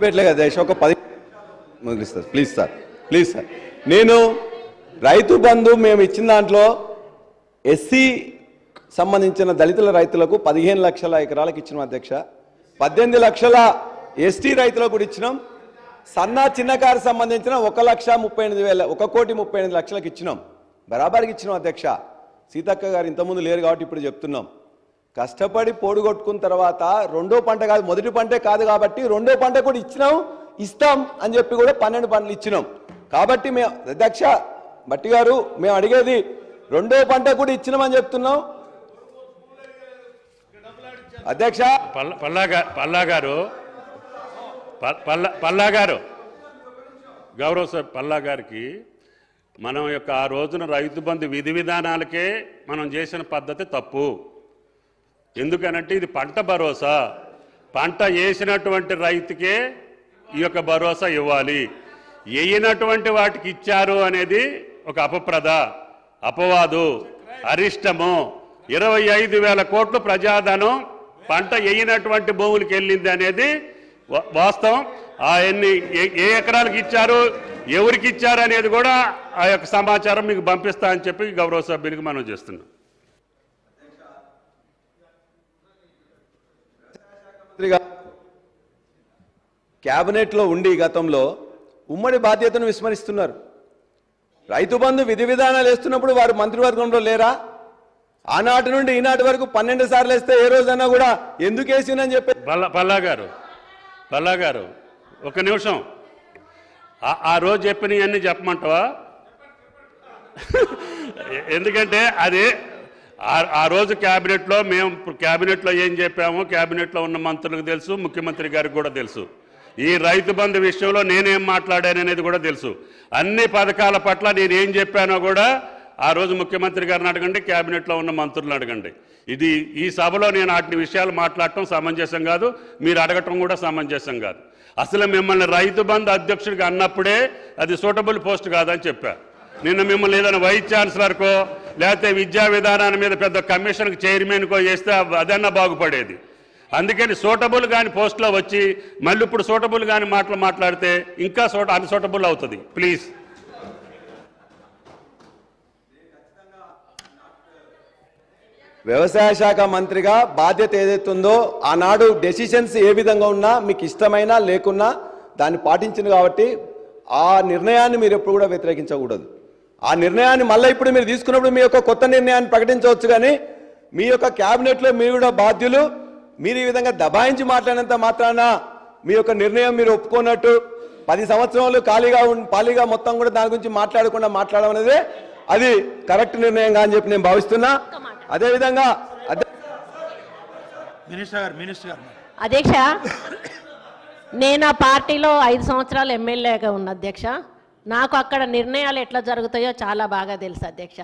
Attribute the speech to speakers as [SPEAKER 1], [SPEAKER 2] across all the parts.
[SPEAKER 1] పెట్టలే కదా ఒక 10 ముగిస్తారు ప్లీజ్ సార్ నేను రైతు బంధు మేము ఇచ్చిన దాంట్లో ఎస్సీ సంబంధించిన దళితుల రైతులకు 15 లక్షల ఎకరాలకు ఇచ్చినాం అధ్యక్ష, 18 లక్షల ఎస్టీ రైతులకు కూడా ఇచ్చినాం, సన్న చిన్నకారు సంబంధించిన 1,38,000 1,38,00,000 ఇచ్చినాం, బరాబర్కి ఇచ్చినాం అధ్యక్ష. సీతక్క గారు ఇంతకుముందు లేరు కాబట్టి ఇప్పుడు చెప్తున్నాం. కష్టపడి పోడుగొట్టుకున్న తర్వాత రెండో పంట కాదు మొదటి పంటే కాదు కాబట్టి రెండో పంట కూడా ఇస్తాం అని చెప్పి కూడా 12 పంటలు ఇచ్చినాం. కాబట్టి మేము అధ్యక్ష భట్టి గారు మేము అడిగేది రెండో పంట కూడా ఇచ్చినామని చెప్తున్నాం అధ్యక్ష.
[SPEAKER 2] పల్లా గారు గౌరవ పల్లా గారికి మనం యొక్క ఆ రోజున రైతు బంధు విధి విధానాలకే మనం చేసిన పద్ధతి తప్పు. ఎందుకనంటే ఇది పంట భరోసా, పంట వేసినటువంటి రైతుకే ఈ యొక్క భరోసా ఇవ్వాలి. వేయనటువంటి వాటికి ఇచ్చారు అనేది ఒక అపవాదు, అరిష్టము. 25,000 కోట్లు ప్రజాధనం పంట వేయనటువంటి భూములకు వెళ్ళింది అనేది వాస్తవం. ఏ ఎకరాలకు ఇచ్చారు, ఎవరికి ఇచ్చారు అనేది కూడా ఆ యొక్క సమాచారం మీకు పంపిస్తా అని చెప్పి గౌరవ సభ్యునికి మనం చేస్తున్నాం.
[SPEAKER 1] క్యాబినెట్లో ఉండి గతంలో ఉమ్మడి బాధ్యతను విస్మరిస్తున్నారు. రైతు బంధు విధి విధానాలు వేస్తున్నప్పుడు వారు మంత్రివర్గంలో లేరా? ఆనాటి నుండి ఈనాటి వరకు 12 సార్లు వేస్తే ఏ రోజైనా కూడా ఎందుకు వేసిందని చెప్పి
[SPEAKER 2] పల్లా గారు ఒక నిమిషం, ఆ రోజు చెప్పినవన్నీ చెప్పమంటావా? ఎందుకంటే అది ఆ రోజు క్యాబినెట్లో మేము క్యాబినెట్లో ఏం చెప్పామో క్యాబినెట్లో ఉన్న మంత్రులకు తెలుసు, ముఖ్యమంత్రి గారికి కూడా తెలుసు. ఈ రైతు బంధు విషయంలో నేనేం మాట్లాడాననేది కూడా తెలుసు. అన్ని పథకాల పట్ల నేనేం చెప్పానో కూడా ఆ రోజు ముఖ్యమంత్రి గారిని అడగండి, క్యాబినెట్లో ఉన్న మంత్రులను అడగండి. ఈ సభలో నేను వాటి విషయాలు మాట్లాడటం సమంజసం కాదు, మీరు అడగటం కూడా సమంజసం కాదు. అసలు మిమ్మల్ని రైతు బంధు అధ్యక్షుడిగా అన్నప్పుడే అది సూటబుల్ పోస్ట్ కాదని చెప్పా. నిన్న మిమ్మల్ని ఏదైనా వైస్ ఛాన్సలర్కో లేకపోతే విద్యా విధానాన్ని మీద పెద్ద కమిషన్కి చైర్మన్కో చేస్తే అదన్నా బాగుపడేది. అందుకని సూటబుల్ కాని పోస్ట్లో వచ్చి మళ్ళీ ఇప్పుడు సూటబుల్ కాని మాట్లాడితే ఇంకా అన్సూటబుల్ అవుతుంది. ప్లీజ్.
[SPEAKER 1] వ్యవసాయ శాఖ మంత్రిగా బాధ్యత ఏదైతుందో ఆనాడు డెసిషన్స్ ఏ విధంగా ఉన్నా మీకు ఇష్టమైనా లేకున్నా దాన్ని పాటించింది కాబట్టి ఆ నిర్ణయాన్ని మీరు ఎప్పుడు కూడా వ్యతిరేకించకూడదు. ఆ నిర్ణయాన్ని మళ్ళీ ఇప్పుడు మీరు తీసుకున్నప్పుడు మీ యొక్క కొత్త నిర్ణయాన్ని ప్రకటించవచ్చు, కానీ మీ యొక్క క్యాబినెట్లో మీరు కూడా బాధ్యులు. మీరు ఈ విధంగా దబాయించి మాట్లాడినంత మాత్రాన మీ యొక్క నిర్ణయం మీరు ఒప్పుకున్నట్టు 10 సంవత్సరాలు ఖాళీగా మొత్తం కూడా దాని గురించి మాట్లాడడం అనేది అది కరెక్ట్ నిర్ణయంగా అని చెప్పి నేను భావిస్తున్నా. అదేవిధంగా
[SPEAKER 3] అధ్యక్ష, నేను ఆ పార్టీలో 5 సంవత్సరాలు ఎమ్మెల్యేగా ఉన్న అధ్యక్ష. నాకు అక్కడ నిర్ణయాలు ఎట్లా జరుగుతాయో చాలా బాగా తెలుసు అధ్యక్ష.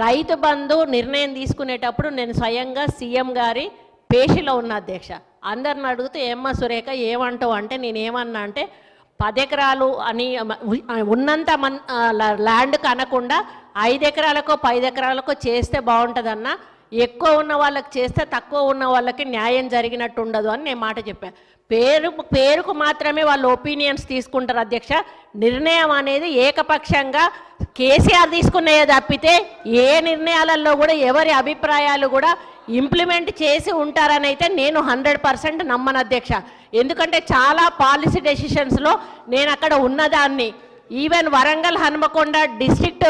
[SPEAKER 3] రైతు బంధు నిర్ణయం తీసుకునేటప్పుడు నేను స్వయంగా సీఎం గారి పేషిలో ఉన్న అధ్యక్ష. అందరిని అడిగితే ఏమ్మా సురేఖ ఏమంటావు అంటే నేనేమన్నా అంటే 10 ఎకరాలు అని ఉన్నంత ల్యాండ్ కనకుండా 5 ఎకరాలకో 10 ఎకరాలకో చేస్తే బాగుంటుందన్న, ఎక్కువ ఉన్న వాళ్ళకి చేస్తే తక్కువ ఉన్న వాళ్ళకి న్యాయం జరిగినట్టు ఉండదు అని నేను మాట చెప్పాను. పేరుకు మాత్రమే వాళ్ళు ఒపీనియన్స్ తీసుకుంటారు అధ్యక్ష. నిర్ణయం అనేది ఏకపక్షంగా కేసీఆర్ తీసుకునే తప్పితే ఏ నిర్ణయాలలో కూడా ఎవరి అభిప్రాయాలు కూడా ఇంప్లిమెంట్ చేసి ఉంటారని అయితే నేను 100% నమ్మను అధ్యక్ష. ఎందుకంటే చాలా పాలసీ డెసిషన్స్లో నేను అక్కడ ఉన్నదాన్ని. Even Warangal Hanumakonda district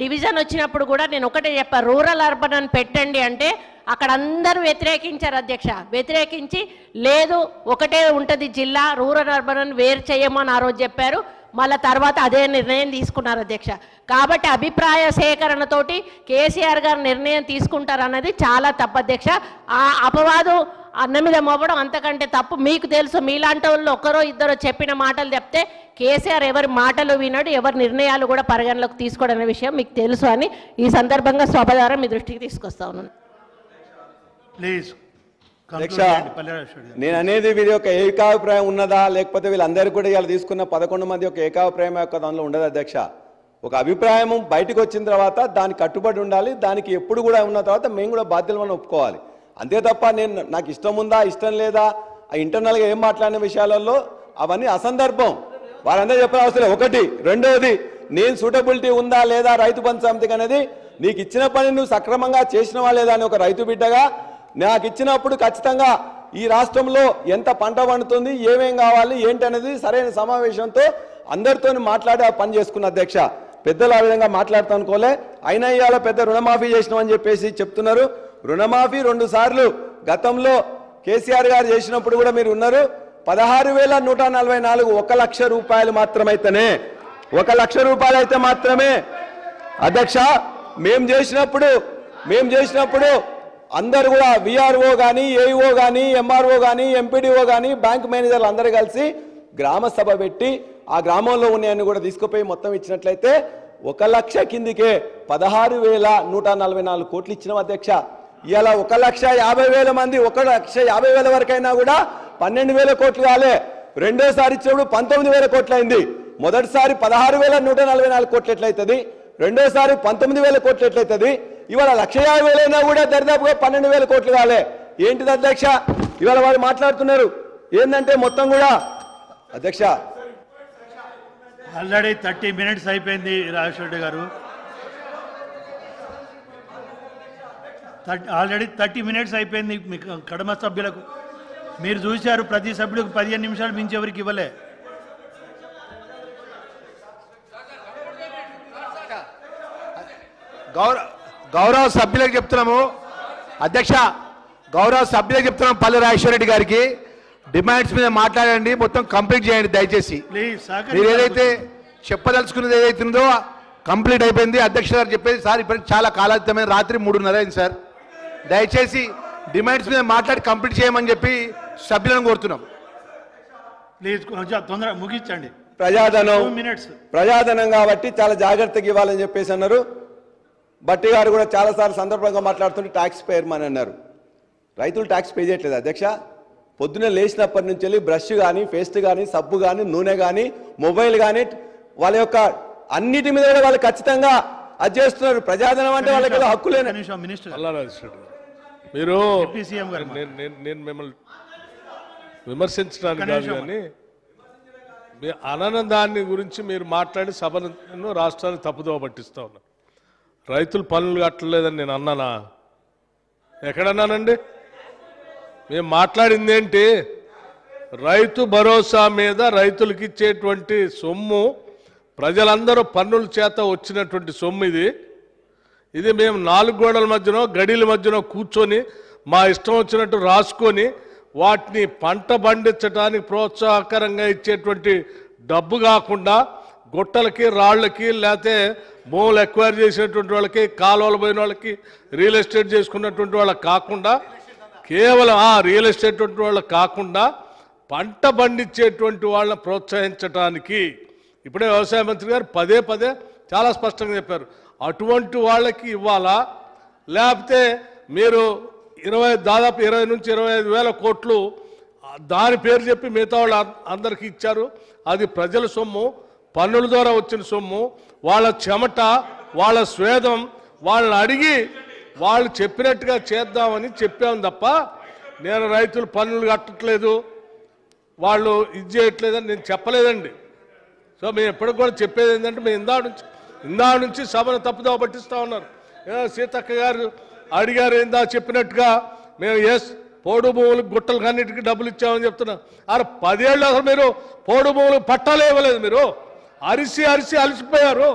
[SPEAKER 3] division వచ్చినప్పుడు కూడా నేను ఒకటే చెప్పాను, రూరల్ అర్బన్ అని పెట్టండి అంటే అక్కడ అందరూ వ్యతిరేకించారు అధ్యక్ష. వ్యతిరేకించి లేదు ఒకటే ఉంటుంది జిల్లా, రూరల్ అర్బన్ అని వేరు చేయమని ఆ రోజు చెప్పారు. మళ్ళీ తర్వాత అదే నిర్ణయం తీసుకున్నారు అధ్యక్ష. కాబట్టి అభిప్రాయ సేకరణతోటి కేసీఆర్ గారు నిర్ణయం తీసుకుంటారన్నది చాలా తప్పు అధ్యక్ష. ఆ అపవాదు అన్న మీద మోపడం అంతకంటే తప్పు. మీకు తెలుసు, మీలాంటి వాళ్ళు ఒకరో ఇద్దరో చెప్పిన మాటలు చెప్తే కేసీఆర్ ఎవరి మాటలు వినడు, ఎవరి నిర్ణయాలు కూడా పరిగణలోకి తీసుకోవడం విషయం మీకు తెలుసు అని ఈ సందర్భంగా సభ ద్వారా మీ దృష్టికి తీసుకొస్తా ఉన్నాను.
[SPEAKER 4] ప్లీజ్.
[SPEAKER 1] నేను అనేది వీరి యొక్క ఏకాభిప్రాయం ఉన్నదా లేకపోతే వీళ్ళందరికీ కూడా ఇలా తీసుకున్న 11 మంది యొక్క ఏకాభిప్రాయం యొక్క దానిలో ఉండదు అధ్యక్ష. ఒక అభిప్రాయం బయటకు వచ్చిన తర్వాత దానికి కట్టుబడి ఉండాలి. దానికి ఎప్పుడు కూడా ఉన్న తర్వాత మేము కూడా బాధ్యతలను ఒప్పుకోవాలి. అంతే తప్ప నాకు ఇష్టం ఉందా ఇష్టం లేదా ఆ ఇంటర్నల్గా ఏం మాట్లాడిన విషయాలలో అవన్నీ అసందర్భం. వారందరూ చెప్పిన అవసరం లేదు. ఒకటి. రెండవది, నేను సూటబిలిటీ ఉందా లేదా రైతు బంధు సమితికి అనేది, నీకు ఇచ్చిన పని నువ్వు సక్రమంగా చేసినవా లేదా అని ఒక రైతు బిడ్డగా నాకు ఇచ్చినప్పుడు ఖచ్చితంగా ఈ రాష్ట్రంలో ఎంత పంట పండుతుంది, ఏమేం కావాలి ఏంటి అనేది సరైన సమావేశంతో అందరితో మాట్లాడి ఆ పని చేసుకున్న అధ్యక్ష. పెద్దలు ఆ విధంగా మాట్లాడుతూ అనుకోలే. అయినా ఇవాళ పెద్ద రుణమాఫీ చేసినామని చెప్పేసి చెప్తున్నారు. రుణమాఫీ 2 సార్లు గతంలో కేసీఆర్ గారు చేసినప్పుడు కూడా మీరు ఉన్నారు. 16,144 1 లక్ష రూపాయలు మాత్రమైతేనే, 1 లక్ష రూపాయలు అయితే మాత్రమే అధ్యక్ష మేము చేసినప్పుడు అందరు కూడా విఆర్ఓ కానీ, ఏఈఓ కానీ, ఎంఆర్ఓ కానీ, ఎంపీడీఓ కానీ, బ్యాంక్ మేనేజర్లు అందరూ కలిసి గ్రామ సభ పెట్టి ఆ గ్రామంలో ఉన్నాయని కూడా తీసుకుపోయి మొత్తం ఇచ్చినట్లయితే 1 లక్ష కిందికే 16,144 కోట్లు ఇచ్చినాం అధ్యక్ష. ఇలా 1,50,000 మంది 1,50,000 వరకైనా కూడా 12,000 కోట్లు కాలే. రెండోసారి ఇచ్చినప్పుడు 19,000 కోట్లు అయింది. మొదటిసారి 16,144 కోట్లు ఎట్లయితుంది, రెండోసారి 19,000 కోట్లు ఎట్లయితుంది, ఇవాళ 1,50,000 అయినా కూడా దరిదాపుగా 12,000 కోట్లు కాలే. ఏంటిది అధ్యక్ష ఇవాళ వాళ్ళు మాట్లాడుతున్నారు ఏంటంటే మొత్తం కూడా అధ్యక్ష
[SPEAKER 4] ఆల్రెడీ 30 minutes అయిపోయింది రాజేశ్వర రెడ్డి గారు. ఆల్రెడీ 30 minutes అయిపోయింది. మీకు కడమ సభ్యులకు మీరు చూశారు, ప్రతి సభ్యులకు 15 నిమిషాలు మించి ఎవరికి ఇవ్వలే.
[SPEAKER 5] గౌరవ సభ్యులకు చెప్తున్నాము అధ్యక్ష, గౌరవ సభ్యులకు చెప్తున్నాం పల్లి రాజేశ్వర రెడ్డి గారికి డిమాండ్స్ మీద మాట్లాడండి, మొత్తం కంప్లీట్ చేయండి దయచేసి.
[SPEAKER 4] ప్లీజ్
[SPEAKER 5] మీరు ఏదైతే చెప్పదలుచుకున్నది ఏదైతే ఉందో కంప్లీట్ అయిపోయింది. అధ్యక్ష గారు చెప్పేది సార్ ఇప్పటికి చాలా కాలాతీతమైన రాత్రి 3:30 అయింది సార్. దయచేసి డిమాండ్స్ మీద మాట్లాడి కంప్లీట్ చేయమని చెప్పి సభ్యులను కోరుతున్నాం.
[SPEAKER 4] ప్లీజ్ కొంచెం తొందరగా ముగించండి.
[SPEAKER 1] ప్రజాధనం కాబట్టి చాలా జాగ్రత్తగా ఇవ్వాలని చెప్పేసి అన్నారు. బట్టి గారు కూడా చాలాసార్లు సందర్భంగా మాట్లాడుతుంటే ట్యాక్స్ పేయర్ అని అన్నారు. రైతులు ట్యాక్స్ పే చేయట్లేదు అధ్యక్ష. పొద్దున్నే లేచినప్పటి నుంచి వెళ్ళి బ్రష్ కానీ, పేస్ట్ కానీ, సబ్బు కానీ, నూనె కానీ, మొబైల్ కానీ, వాళ్ళ యొక్క అన్నిటి మీద కూడా వాళ్ళు ఖచ్చితంగా అది చేస్తున్నారు. ప్రజాధనం అంటే వాళ్ళకి ఏదో హక్కు లేని
[SPEAKER 6] మీరు
[SPEAKER 4] సీఎం గారు
[SPEAKER 6] నేను మిమ్మల్ని విమర్శించడానికి కాదు, కానీ మీ అనానందాన్ని గురించి మీరు మాట్లాడి సభను రాష్ట్రాన్ని తప్పుదోవ పట్టిస్తా ఉన్నారు. రైతులు పనులు కట్టలేదని నేను అన్నానా? ఎక్కడన్నానండి? మేము మాట్లాడింది ఏంటి? రైతు భరోసా మీద రైతులకు ఇచ్చేటువంటి సొమ్ము ప్రజలందరూ పన్నుల చేత వచ్చినటువంటి సొమ్ము ఇది మేము 4 గోడల మధ్యనో గడిల మధ్యనో కూర్చొని మా ఇష్టం వచ్చినట్టు రాసుకొని వాటిని పంట పండించడానికి ప్రోత్సాహకరంగా ఇచ్చేటువంటి డబ్బు కాకుండా గుట్టలకి, రాళ్లకి, లేకపోతే భూములు ఎక్వైర్ చేసేటువంటి వాళ్ళకి, కాలువలు పోయిన వాళ్ళకి, రియల్ ఎస్టేట్ చేసుకున్నటువంటి వాళ్ళకి కాకుండా, కేవలం రియల్ ఎస్టేట్ వాళ్ళకి కాకుండా పంట పండించేటువంటి వాళ్ళని ప్రోత్సహించడానికి ఇప్పుడే వ్యవసాయ మంత్రి గారు పదే చాలా స్పష్టంగా చెప్పారు. అటువంటి వాళ్ళకి ఇవ్వాలా, లేకపోతే మీరు దాదాపు 20 నుంచి 25,000 కోట్లు దాని పేరు చెప్పి మిగతా వాళ్ళు అందరికీ ఇచ్చారు. అది ప్రజల సొమ్ము, పన్నుల ద్వారా వచ్చిన సొమ్ము, వాళ్ళ చెమట, వాళ్ళ స్వేదం, వాళ్ళని అడిగి వాళ్ళు చెప్పినట్టుగా చేద్దామని చెప్పాము తప్ప నేను రైతులు పన్నులు కట్టట్లేదు, వాళ్ళు ఇది చేయట్లేదని నేను చెప్పలేదండి. సో మేము ఎప్పటికి కూడా చెప్పేది ఏంటంటే మేము ఇందా నుంచి సభను తప్పుదోవ పట్టిస్తూ ఉన్నారు. సీతక్క గారు అడిగారు ఇందా చెప్పినట్టుగా మేము పోడు భూములకు, గుట్టలకు అన్నిటికీ డబ్బులు ఇచ్చామని చెప్తున్నాం. 10 ఏళ్ళు అసలు మీరు పోడు భూములకు పట్టాలే ఇవ్వలేదు. మీరు అరిసి అలసిపోయారు.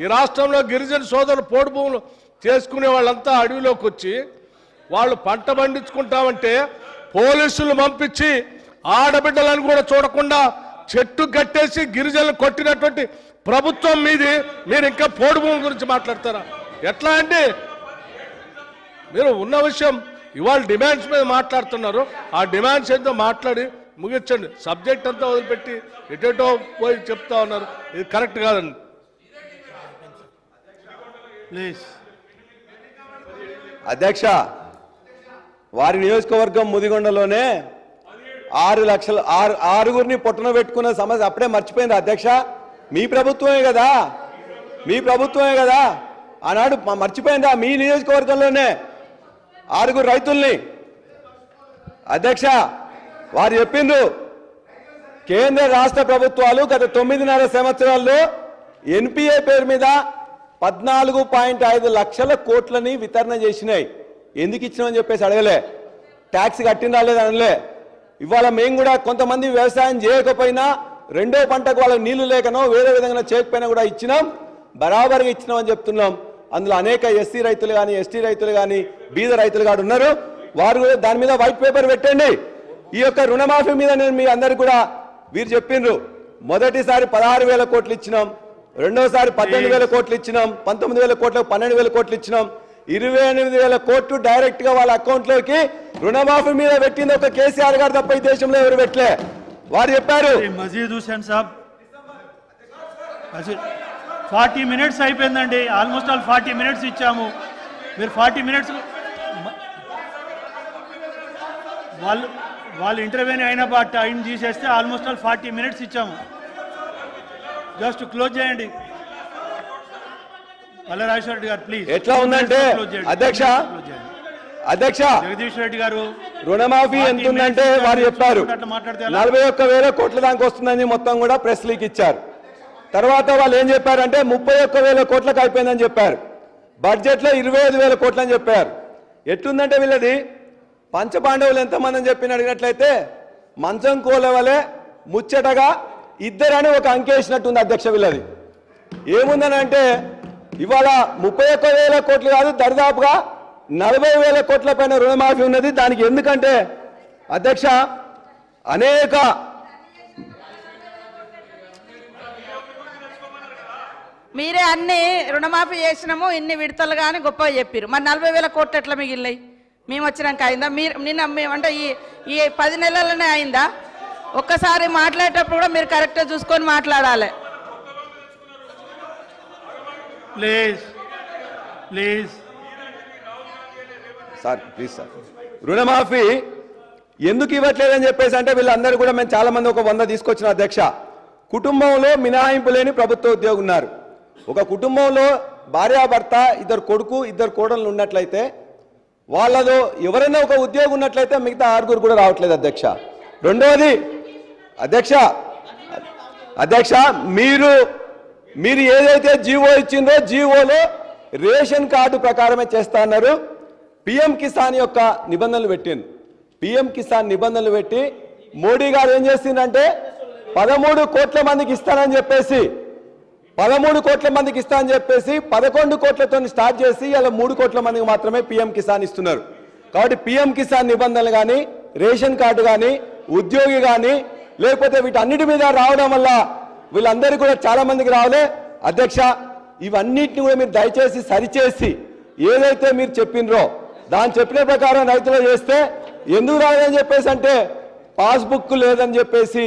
[SPEAKER 6] ఈ రాష్ట్రంలో గిరిజన సోదరులు పోడు భూములు చేసుకునే వాళ్ళంతా అడవిలోకి వచ్చి వాళ్ళు పంట పండించుకుంటామంటే పోలీసులు పంపించి ఆడబిడ్డలను కూడా చూడకుండా చెట్టు కట్టేసి గిరిజనులు కొట్టినటువంటి ప్రభుత్వం మీది. మీరు ఇంకా పోడు భూముల గురించి మాట్లాడతారా? ఎట్లా అంటే మీరు ఉన్న విషయం ఇవాళ డిమాండ్స్ మీద మాట్లాడుతున్నారు. ఆ డిమాండ్స్ ఏంటో మాట్లాడి ముగించండి. సబ్జెక్ట్ అంతా వదిలిపెట్టి ఎటో పోయి చెప్తా ఉన్నారు. ఇది కరెక్ట్ కాదండి.
[SPEAKER 4] ప్లీజ్
[SPEAKER 1] అధ్యక్ష, వారి నియోజకవర్గం ముదిగొండలోనే 6 పొట్టన పెట్టుకున్న సమస్య అప్పుడే మర్చిపోయింది అధ్యక్ష. మీ ప్రభుత్వమే కదా ఆనాడు మర్చిపోయిందా? మీ నియోజకవర్గంలోనే 6 రైతుల్ని అధ్యక్ష వారు చెప్పిండ్రు కేంద్ర రాష్ట్ర ప్రభుత్వాలు గత 9.5 సంవత్సరాల్లో ఎన్పిఏ పేరు మీద 14.5 లక్షల కోట్లని వితరణ చేసినాయి. ఎందుకు ఇచ్చినామని చెప్పేసి అడగలే, ట్యాక్స్ కట్టిన రాలేదు అనలే. ఇవాళ మేము కూడా కొంతమంది వ్యవసాయం చేయకపోయినా రెండో పంటకు వాళ్ళకి నీళ్లు లేకనో వేరే విధంగా చేయకపోయినా కూడా ఇచ్చినాం, బరాబర్గా ఇచ్చినాం అని చెప్తున్నాం. అందులో అనేక ఎస్సీ రైతులు కానీ ఎస్టీ రైతులు కానీ బీద రైతులు కానీ ఉన్నారు. వారు కూడా దాని మీద వైట్ పేపర్ పెట్టండి. ఈ యొక్క రుణమాఫీ మీద నేను మీ అందరికి కూడా వీరు చెప్పిండ్రు, మొదటిసారి 16,000 కోట్లు ఇచ్చినాం, రెండోసారి 18,000 కోట్లు ఇచ్చినాం, 19,000 కోట్లకు 12,000 కోట్లు ఇచ్చినాం, 28,000 కోట్లు డైరెక్ట్ గా వాళ్ళ అకౌంట్ లోకి రుణమాఫీ మీద పెట్టింది ఒక కేసీఆర్ గారు తప్ప ఈ దేశంలో ఎవరు పెట్టలే. వారు చెప్పారు
[SPEAKER 4] మజీద్ హుసేన్ సాబ్ 40 మినిట్స్ అయిపోయిందండి, ఆల్మోస్ట్ ఆల్ 40 మినిట్స్ ఇచ్చాము. మీరు 40 మినిట్స్ వాళ్ళు ఇంటర్వ్యూని అయిన టైం తీసేస్తే ఆల్మోస్ట్ ఆల్ 40 మినిట్స్ ఇచ్చాము. జస్ట్ క్లోజ్ చేయండి మల్లారాజేశ్వర రెడ్డి గారు ప్లీజ్.
[SPEAKER 1] ఎట్లా ఉందంటే అధ్యక్ష
[SPEAKER 4] జగదీష్ రెడ్డి గారు
[SPEAKER 1] రుణమాఫీ ఎంత ఉందంటే వారు చెప్పారు 41,000 కోట్ల దాకా వస్తుందని మొత్తం కూడా ప్రెస్ లీక్ ఇచ్చారు. తర్వాత వాళ్ళు ఏం చెప్పారంటే 31,000 కోట్లకు అయిపోయిందని చెప్పారు. బడ్జెట్ లో 25,000 కోట్లు అని చెప్పారు. ఎట్లుందంటే వీళ్ళది పంచపాండవులు ఎంతమంది అని చెప్పి అడిగినట్లయితే మంచం కోలవలే ముచ్చటగా ఇద్దరని ఒక అంకేసినట్టుంది అధ్యక్ష. వీళ్ళది ఏముందని అంటే ఇవాళ 31,000 కోట్లు కాదు, దరిదాపుగా 40,000 కోట్ల పైన రుణమాఫీ ఉన్నది. దానికి ఎందుకంటే అధ్యక్ష అనేక
[SPEAKER 7] మీరే అన్ని రుణమాఫీ చేసినాము ఇన్ని విడతలు కానీ గొప్పగా చెప్పారు. మరి 40,000 కోట్లు ఎట్లా మిగిలినాయి? మేము వచ్చినాక అయిందా? మీరు నిన్న అంటే ఈ 10 నెలలనే అయిందా? ఒక్కసారి మాట్లాడేటప్పుడు కూడా మీరు కరెక్ట్గా చూసుకొని మాట్లాడాలి.
[SPEAKER 4] Please please
[SPEAKER 1] sir please sir, రుణమాఫీ ఎందుకు ఇవ్వట్లేదని చెప్పేసి అంటే వీళ్ళందరూ కూడా మేము చాలా మంది ఒక 100 తీసుకొచ్చిన అధ్యక్ష. కుటుంబంలో మినహాయింపు లేని ప్రభుత్వ ఉద్యోగం ఉన్నారు. ఒక కుటుంబంలో భార్యాభర్త, ఇద్దరు కొడుకు, ఇద్దరు కోడళ్ళు ఉన్నట్లయితే వాళ్ళలో ఎవరైనా ఒక ఉద్యోగం ఉన్నట్లయితే మిగతా 6 కూడా రావట్లేదు అధ్యక్ష. రెండవది అధ్యక్ష మీరు ఏదైతే జీవో ఇచ్చిందో జీవోలో రేషన్ కార్డు ప్రకారమే చేస్తా అన్నారు. పిఎం కిసాన్ యొక్క నిబంధనలు పెట్టింది. పిఎం కిసాన్ నిబంధనలు పెట్టి మోడీ గారు ఏం చేసిందంటే 13 కోట్ల మందికి ఇస్తానని చెప్పేసి 11 కోట్లతో స్టార్ట్ చేసి ఇలా 3 కోట్ల మందికి మాత్రమే పిఎం కిసాన్ ఇస్తున్నారు. కాబట్టి పిఎం కిసాన్ నిబంధనలు కానీ రేషన్ కార్డు కానీ ఉద్యోగి కానీ లేకపోతే వీటన్నిటి మీద రావడం వల్ల వీళ్ళందరికీ కూడా చాలా మందికి రావలే అధ్యక్ష. ఇవన్నిటిని కూడా మీరు దయచేసి సరిచేసి ఏదైతే మీరు చెప్పినరో దాని చెప్పిన ప్రకారం రైతులు చేస్తే ఎందుకు రాదని చెప్పేసి అంటే పాస్బుక్ లేదని చెప్పేసి